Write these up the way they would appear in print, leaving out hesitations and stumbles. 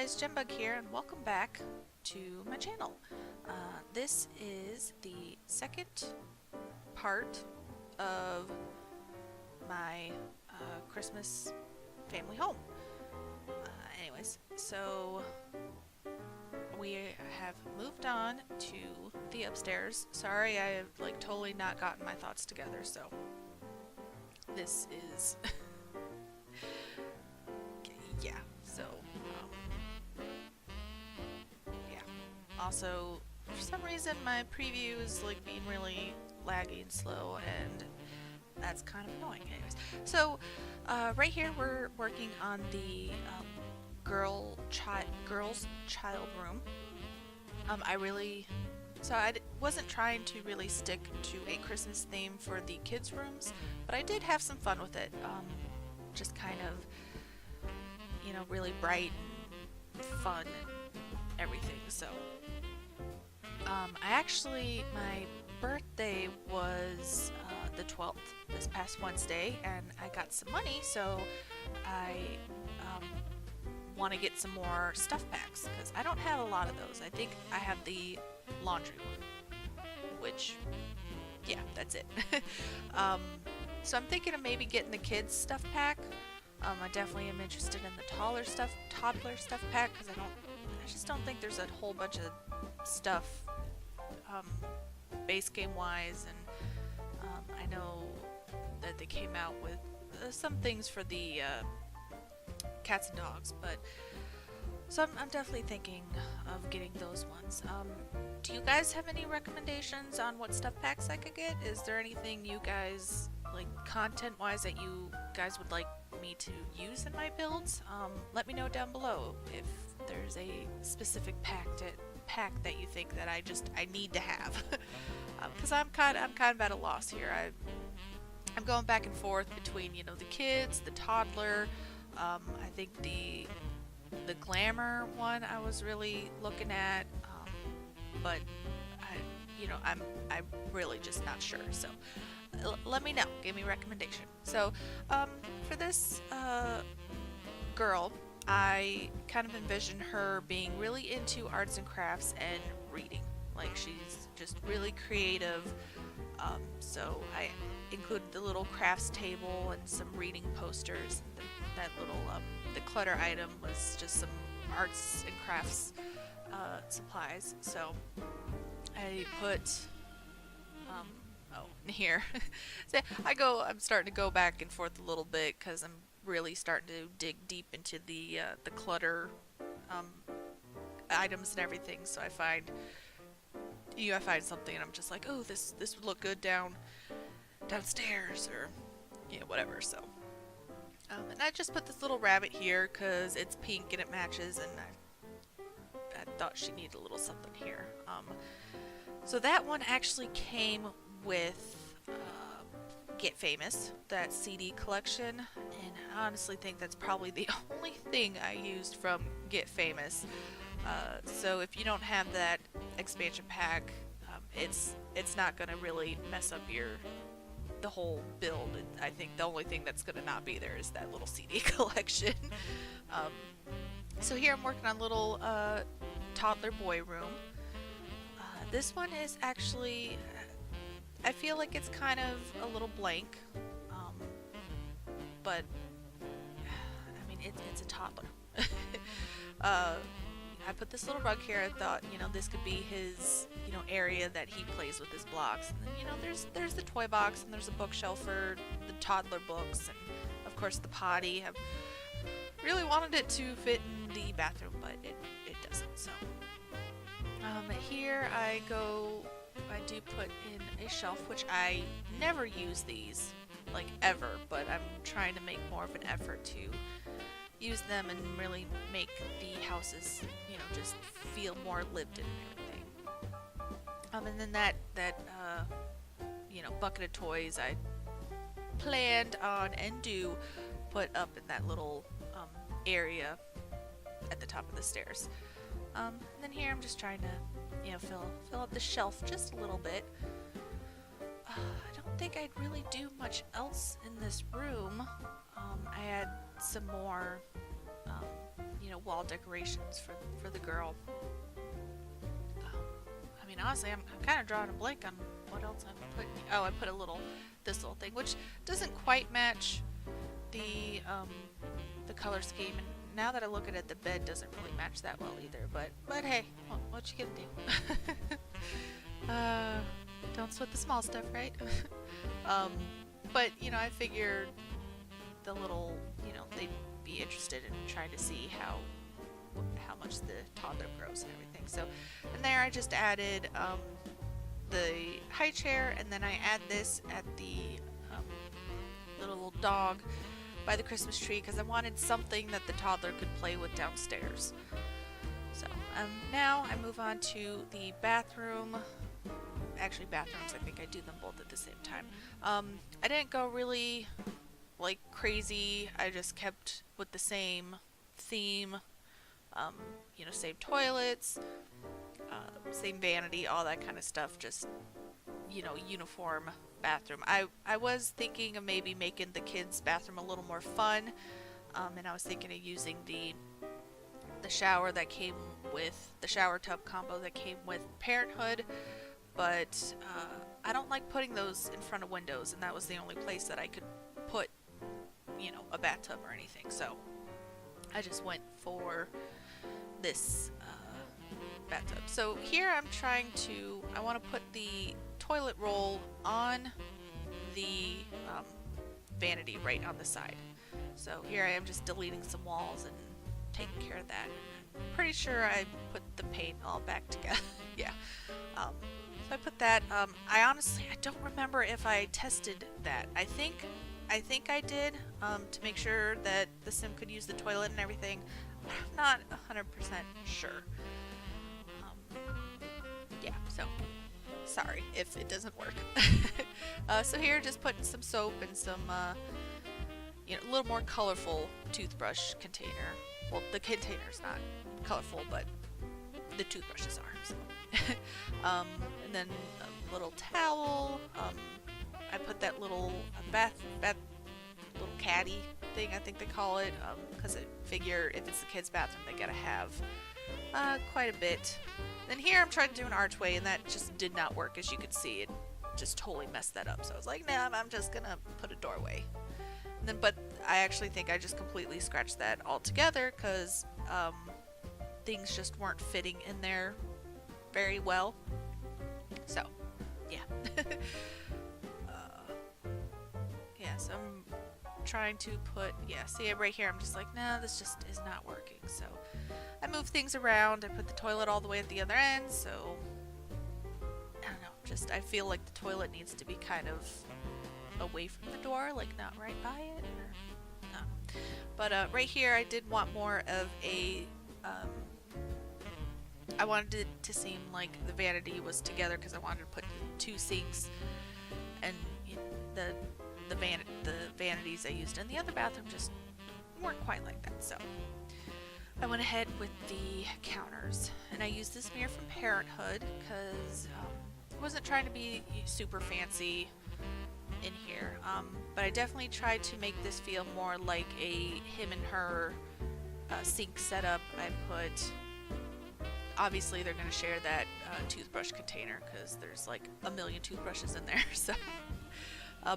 guys, Jennabugger here, and welcome back to my channel. This is the second part of my Christmas family home. Anyways, so we have moved on to the upstairs. Sorry, I have totally not gotten my thoughts together, so this is yeah. So yeah. Also, for some reason, my preview is being really laggy and slow, and that's kind of annoying. Anyways, so right here we're working on the girls' child room. I wasn't trying to really stick to a Christmas theme for the kids' rooms, but I did have some fun with it. Just kind of, really bright and fun and everything. So, my birthday was the 12th, this past Wednesday, and I got some money, so I want to get some more stuff packs, because I don't have a lot of those. I think I have the laundry one, which, yeah, that's it. So I'm thinking of maybe getting the kids stuff pack. I definitely am interested in the toddler stuff pack, because I just don't think there's a whole bunch of stuff base game wise, and I know that they came out with some things for the cats and dogs, but so I'm definitely thinking of getting those ones. Do you guys have any recommendations on what stuff packs I could get? Is there anything you guys content wise that you guys would like me to use in my builds? Let me know down below if there's a specific pack that you think that I need to have, because I'm kind of at a loss here. I'm going back and forth between the kids, the toddler. I think the glamour one I was really looking at, but I'm really just not sure. So let me know. Give me a recommendation. So for this girl, I kind of envision her being really into arts and crafts and reading. She's just really creative. So I included the little crafts table and some reading posters. That little the clutter item was just some arts and crafts supplies. So I put here. So I'm starting to go back and forth a little bit, because I'm really starting to dig deep into the clutter items and everything. So I find something and I'm just like, oh, this would look good downstairs, or whatever. So and I just put this little rabbit here because it's pink and it matches, and I thought she needed a little something here. So that one actually came with Get Famous, that CD collection, and I honestly think that's probably the only thing I used from Get Famous. So if you don't have that expansion pack, it's not gonna really mess up the whole build. I think the only thing that's gonna not be there is that little CD collection. So here I'm working on little toddler boy room. This one is actually, I feel like it's kind of a little blank, but I mean it's a toddler. I put this little rug here. I thought, this could be his, area that he plays with his blocks. And then, there's the toy box, and there's a bookshelf for the toddler books, and of course the potty. I really wanted it to fit in the bathroom, but it doesn't. So here I do put in a shelf, which I never use these ever, but I'm trying to make more of an effort to use them and really make the houses, just feel more lived in and everything. And then that bucket of toys I planned on and do put up in that little area at the top of the stairs. And then here I'm just trying to, fill up the shelf just a little bit. I don't think I'd really do much else in this room. I had some more you know, wall decorations for the girl. I mean, honestly, I'm kind of drawing a blank on what else I put. Oh, I put this little thing, which doesn't quite match the color scheme. And now that I look at it, the bed doesn't really match that well either. But hey, what you gonna do? Don't sweat the small stuff, right? But you know, I figured the little, you know, they'd be interested in trying to see how much the toddler grows and everything. So, and there I just added the high chair, and then I add this at the little dog by the Christmas tree because I wanted something that the toddler could play with downstairs. So now I move on to the bathroom. Actually, bathrooms, I think I do them both at the same time. I didn't go really like crazy. I just kept with the same theme. You know, same toilets, same vanity, all that kind of stuff. Just, you know, uniform bathroom. I was thinking of maybe making the kids' bathroom a little more fun, and I was thinking of using the shower that came with the shower tub combo that came with Parenthood, but I don't like putting those in front of windows, and that was the only place that I could put, you know, a bathtub or anything. So I just went for this bathtub. So here I want to put the toilet roll on the vanity right on the side. So here I am just deleting some walls and taking care of that. I'm pretty sure I put the paint all back together. Yeah. So I put that. I honestly don't remember if I tested that. I think I did to make sure that the sim could use the toilet and everything. I'm not 100% sure. Yeah, so sorry if it doesn't work. So here, just putting some soap and some, you know, a little more colorful toothbrush container. Well, the container's not colorful, but the toothbrushes are. So. And then a little towel. I put that little bath little caddy thing, I think they call it, because I figure if it's the kids' bathroom, they gotta have quite a bit. Then here I'm trying to do an archway, and that just did not work. As you could see, it just totally messed that up. So I was like, nah, I'm just gonna put a doorway. And then, but I actually think I just completely scratched that all together because things just weren't fitting in there very well. So, yeah. Yeah, so I'm trying to put, yeah, see right here, I'm just like, no, this just is not working. So I move things around. I put the toilet all the way at the other end, so I don't know, just I feel like the toilet needs to be kind of away from the door, like not right by it, or no. But right here I did want more of a I wanted it to seem like the vanity was together because I wanted to put two sinks, and you know, the vanities I used in the other bathroom just weren't quite like that. So I went ahead with the counters, and I used this mirror from Parenthood because I wasn't trying to be super fancy in here, but I definitely tried to make this feel more like a him and her sink setup. I put, obviously they're going to share that toothbrush container because there's like a million toothbrushes in there. So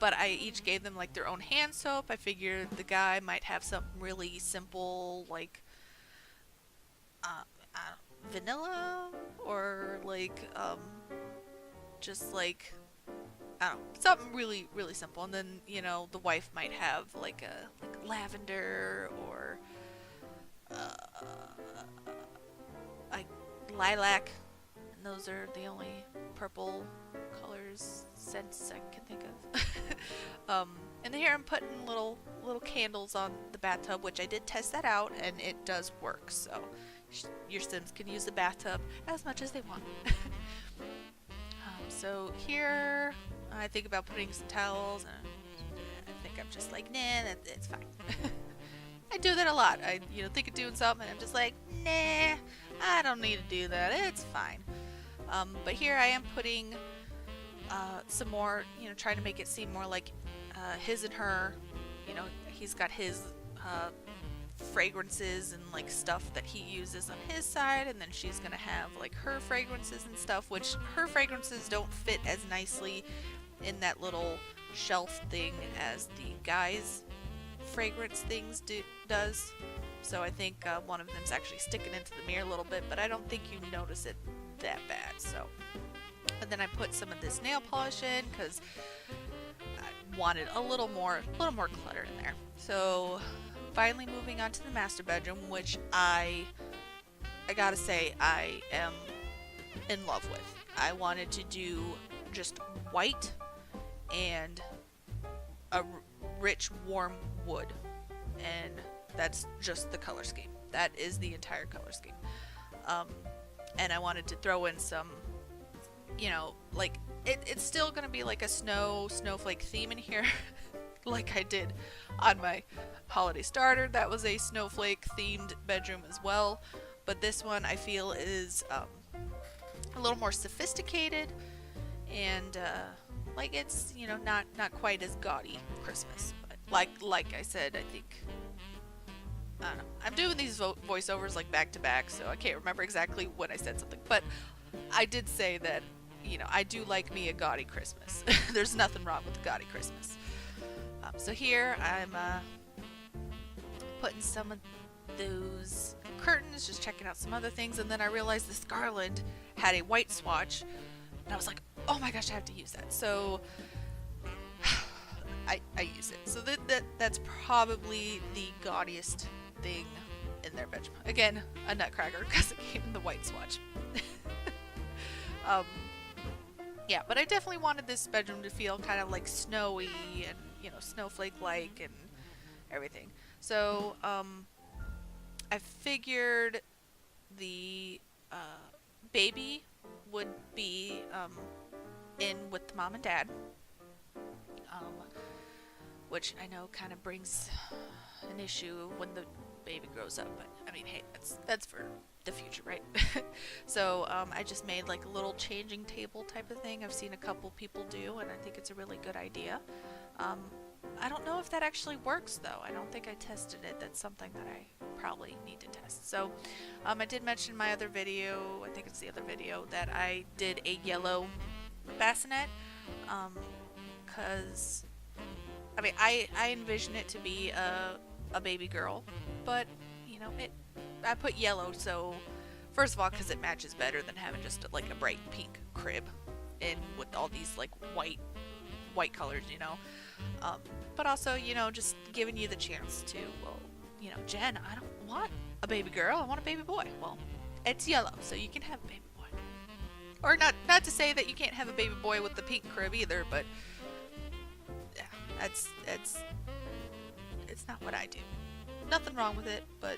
but I each gave them like their own hand soap. I figured the guy might have something really simple like vanilla, or like just like, I don't know, something really really simple. And then, you know, the wife might have like a lavender or like lilac, and those are the only purple colors scents I can think of. And here I'm putting little candles on the bathtub, which I did test that out and it does work. So your Sims can use the bathtub as much as they want. So here I think about putting some towels, and I think I'm just like, nah, it's fine. I do that a lot. I think of doing something and I'm just like, nah, I don't need to do that. It's fine. But here I am putting some more, trying to make it seem more like his and her. He's got his fragrances and like stuff that he uses on his side, and then she's gonna have like her fragrances and stuff, which her fragrances don't fit as nicely in that little shelf thing as the guy's fragrance things does. So I think one of them's actually sticking into the mirror a little bit, but I don't think you notice it that bad. So, and then I put some of this nail polish in because I wanted a little more clutter in there. So finally moving on to the master bedroom, which I gotta say I am in love with. I wanted to do just white and a rich warm wood, and that's just the color scheme. That is the entire color scheme. And I wanted to throw in some, you know, like it's still gonna be like a snowflake theme in here like I did on my holiday starter. That was a snowflake themed bedroom as well, but this one I feel is a little more sophisticated, and like it's, you know, not quite as gaudy Christmas, but like I said, I think, I don't know, I'm doing these voiceovers like back to back, so I can't remember exactly when I said something, but I did say that, you know, I do like me a gaudy Christmas. There's nothing wrong with a gaudy Christmas. So here I'm putting some of those curtains, just checking out some other things, and then I realized this garland had a white swatch, and I was like, oh my gosh, I have to use that. So I use it. So that's probably the gaudiest thing in their bedroom. Again, a nutcracker because it came in the white swatch. Yeah, but I definitely wanted this bedroom to feel kind of like snowy and, you know, snowflake-like and everything. So I figured the baby would be in with the mom and dad, which I know kind of brings an issue when the baby grows up, but I mean, hey, that's for the future, right? So I just made like a little changing table type of thing. I've seen a couple people do, and I think it's a really good idea. I don't know if that actually works though. I don't think I tested it. That's something that I probably need to test. So I did mention in my other video, I think it's the other video, that I did a yellow bassinet, because I mean, I envision it to be a baby girl, but you know, I put yellow, so first of all, because it matches better than having just like a bright pink crib in with all these like white colors, you know. But also, you know, just giving you the chance to, well, you know, Jen, I don't want a baby girl, I want a baby boy. Well, it's yellow, so you can have a baby boy. Or not to say that you can't have a baby boy with the pink crib either, but yeah, it's not what I do. Nothing wrong with it, but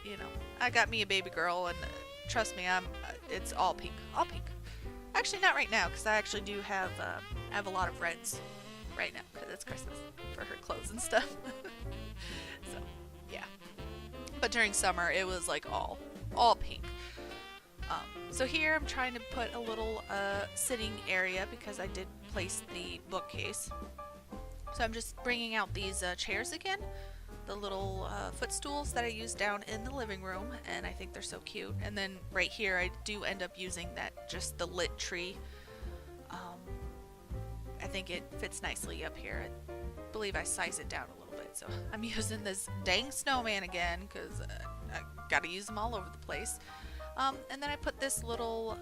you know, I got me a baby girl, and trust me, it's all pink, Actually, not right now, because I actually do have I have a lot of reds right now because it's Christmas for her clothes and stuff. So yeah, but during summer it was like all pink. So here I'm trying to put a little sitting area because I did place the bookcase. So I'm just bringing out these chairs again, the little footstools that I used down in the living room, and I think they're so cute. And then right here I do end up using that, just the lit tree. I think it fits nicely up here. I believe I size it down a little bit. So I'm using this dang snowman again because I gotta use them all over the place. And then I put this little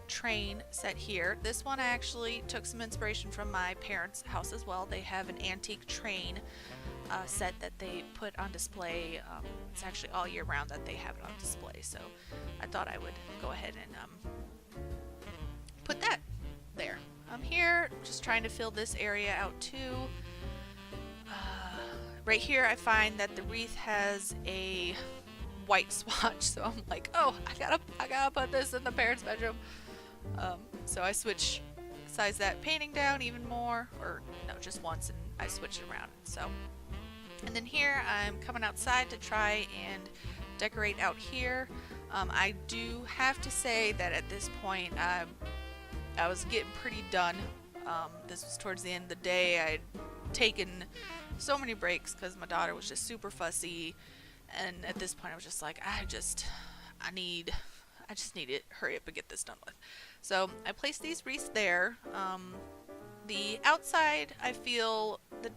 train set here. This one I actually took some inspiration from my parents' house as well. They have an antique train set that they put on display. It's actually all year round that they have it on display. So I thought I would go ahead and put that there. I'm here just trying to fill this area out too. Right here I find that the wreath has a white swatch, so I'm like, oh, I gotta put this in the parents' bedroom. So I size that painting down even more, or no, just once, and I switch it around. So, and then here I'm coming outside to try and decorate out here. I do have to say that at this point I was getting pretty done. This was towards the end of the day. I'd taken so many breaks because my daughter was just super fussy, And at this point I was just like, I just need to hurry up and get this done with. So I placed these wreaths there. The outside, I feel the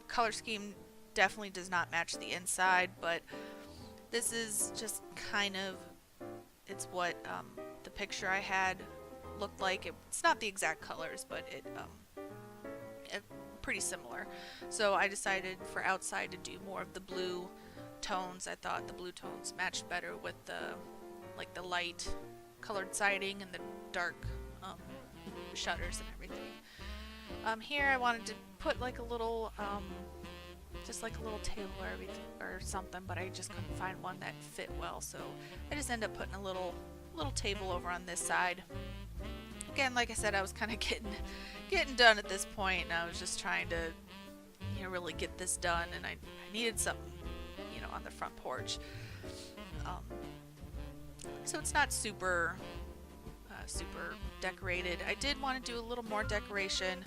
color scheme definitely does not match the inside, but this is just kind of, it's what the picture I had looked like. It's not the exact colors, but it pretty similar. So I decided for outside to do more of the blue tones. I thought the blue tones matched better with the light colored siding and the dark shutters and everything. Here I wanted to put like a little just like a little table or something, but I just couldn't find one that fit well, so I just ended up putting a little table over on this side. Again, like I said, I was kind of getting done at this point, and I was just trying to, you know, really get this done, and I needed something, you know, on the front porch. So it's not super decorated. I did want to do a little more decoration,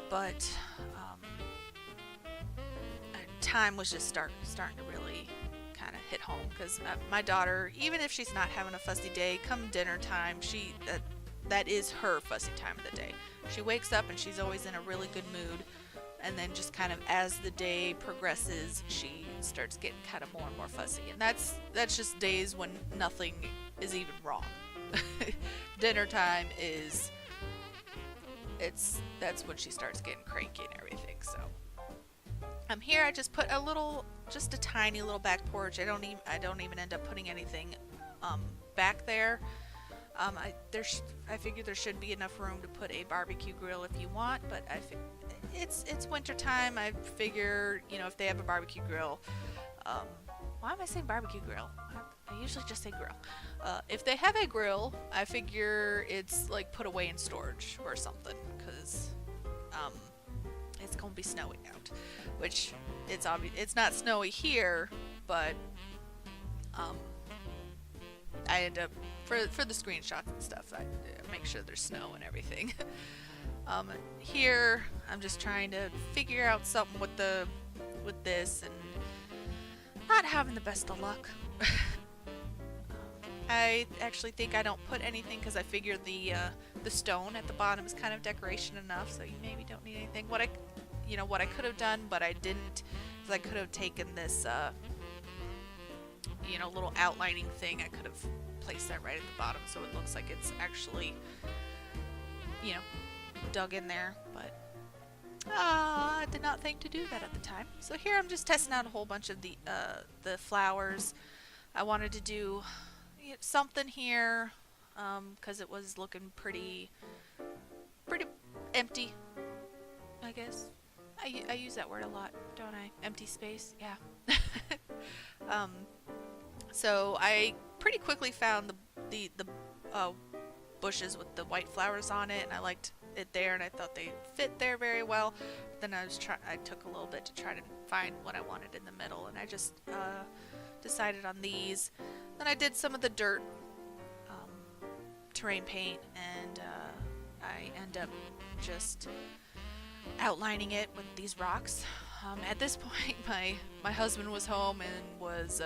but time was just starting to really kind of hit home, because my daughter, even if she's not having a fussy day, come dinner time, that is her fussy time of the day. She wakes up and she's always in a really good mood, and then just kind of as the day progresses, she starts getting kind of more and more fussy, and that's just days when nothing is even wrong. Dinner time that's when she starts getting cranky and everything. So here I just put just a tiny little back porch. I don't even end up putting anything back there. I figure there should be enough room to put a barbecue grill if you want, but it's winter time. I figure, you know, if they have a barbecue grill, why am I saying barbecue grill? I usually just say grill. If they have a grill, I figure it's like put away in storage or something, because it's gonna be snowing out, which it's not snowy here, but I end up for the screenshots and stuff, I make sure there's snow and everything. Here I'm just trying to figure out something with this, and not having the best of luck. I actually think I don't put anything because I figure the stone at the bottom is kind of decoration enough, so you maybe don't need anything. What I could have done, but I didn't, is I could have taken this little outlining thing. I could have placed that right at the bottom so it looks like it's actually, you know, dug in there, but I did not think to do that at the time. So here I'm just testing out a whole bunch of the flowers. I wanted to do something here because it was looking pretty empty, I guess. I use that word a lot, don't I? Empty space, yeah. So I pretty quickly found the bushes with the white flowers on it, and I liked it there, and I thought they fit there very well. Then I took a little bit to try to find what I wanted in the middle, and I just decided on these. Then I did some of the dirt terrain paint, and I end up just outlining it with these rocks. At this point, my husband was home and was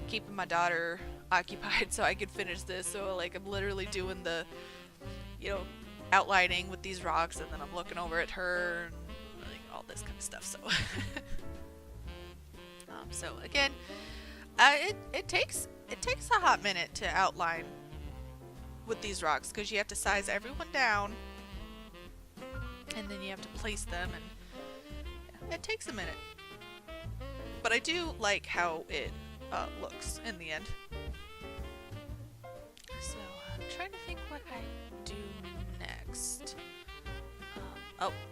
keeping my daughter occupied so I could finish this. So like I'm literally doing the, outlining with these rocks, and then I'm looking over at her and like all this kind of stuff. So, so again, it takes a hot minute to outline with these rocks because you have to size everyone down, and then you have to place them, and it takes a minute. But I do like how it looks in the end. So I'm trying to think what I do next.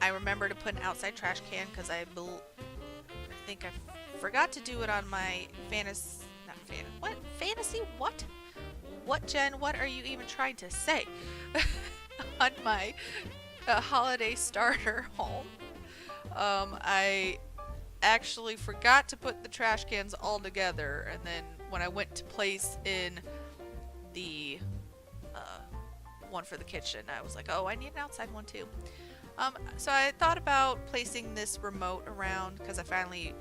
I remember to put an outside trash can because I think I forgot to do it on my fantasy. What, Jen? What are you even trying to say? On my holiday starter home. I actually forgot to put the trash cans all together, and then when I went to place in the one for the kitchen, I was like, oh, I need an outside one too. So I thought about placing this remote around because I finally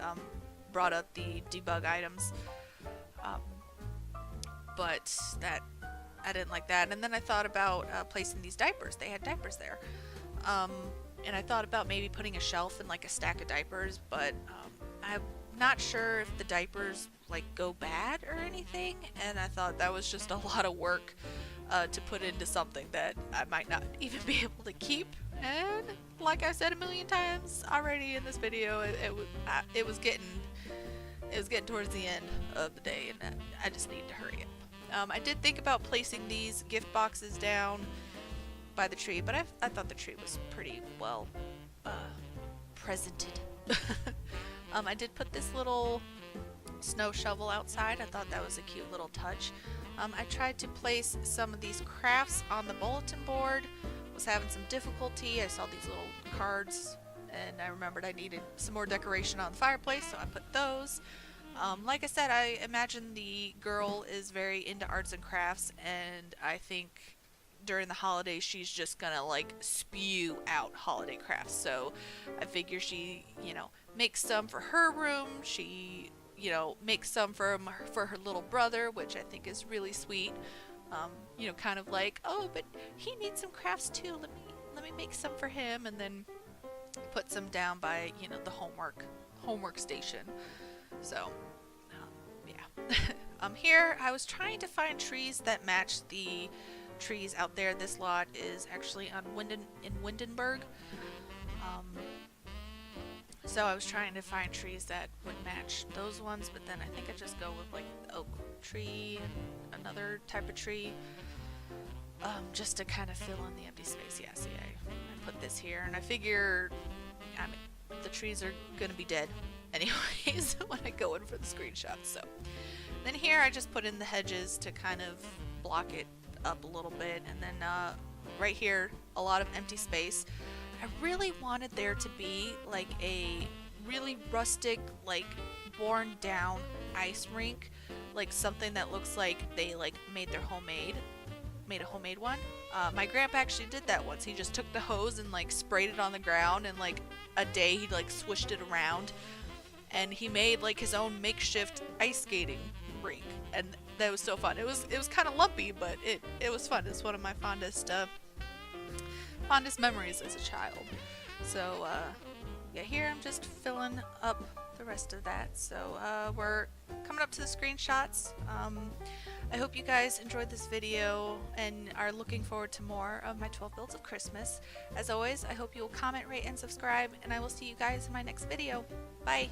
brought up the debug items, um, but that I didn't like that. And then I thought about placing these diapers. They had diapers there, and I thought about maybe putting a shelf and like a stack of diapers, but I'm not sure if the diapers like go bad or anything, and I thought that was just a lot of work to put into something that I might not even be able to keep. And like I said a million times already in this video, it was getting towards the end of the day, and I just need to hurry up. I did think about placing these gift boxes down by the tree, but I thought the tree was pretty well presented. I did put this little snow shovel outside. I thought that was a cute little touch. I tried to place some of these crafts on the bulletin board. Was having some difficulty. I saw these little cards and I remembered I needed some more decoration on the fireplace, so I put those. Like I said, I imagine the girl is very into arts and crafts, and I think during the holidays she's just gonna like spew out holiday crafts. So I figure she, makes some for her room. She, makes some for her little brother, which I think is really sweet. Kind of like, oh, but he needs some crafts too. Let me make some for him, and then put some down by the homework station. So yeah. Here I was trying to find trees that match the trees out there. This lot is actually on in Windenburg. So I was trying to find trees that would match those ones, but then I think I just go with like the oak tree and another type of tree, just to kind of fill in the empty space. Yeah, see, I put this here, and I figure, the trees are gonna be dead anyways when I go in for the screenshots. So then here I just put in the hedges to kind of block it up a little bit, and then right here a lot of empty space. I really wanted there to be like a really rustic, like worn down ice rink, like something that looks like they like made a homemade one. My grandpa actually did that once. He just took the hose and like sprayed it on the ground, and like a day he like swished it around, and he made like his own makeshift ice skating rink, and that was so fun. It was kind of lumpy, but it was fun. It's one of my fondest memories as a child. So yeah, here I'm just filling up the rest of that. So we're coming up to the screenshots. I hope you guys enjoyed this video and are looking forward to more of my 12 builds of Christmas. As always, I hope you will comment, rate, and subscribe, and I will see you guys in my next video. Bye!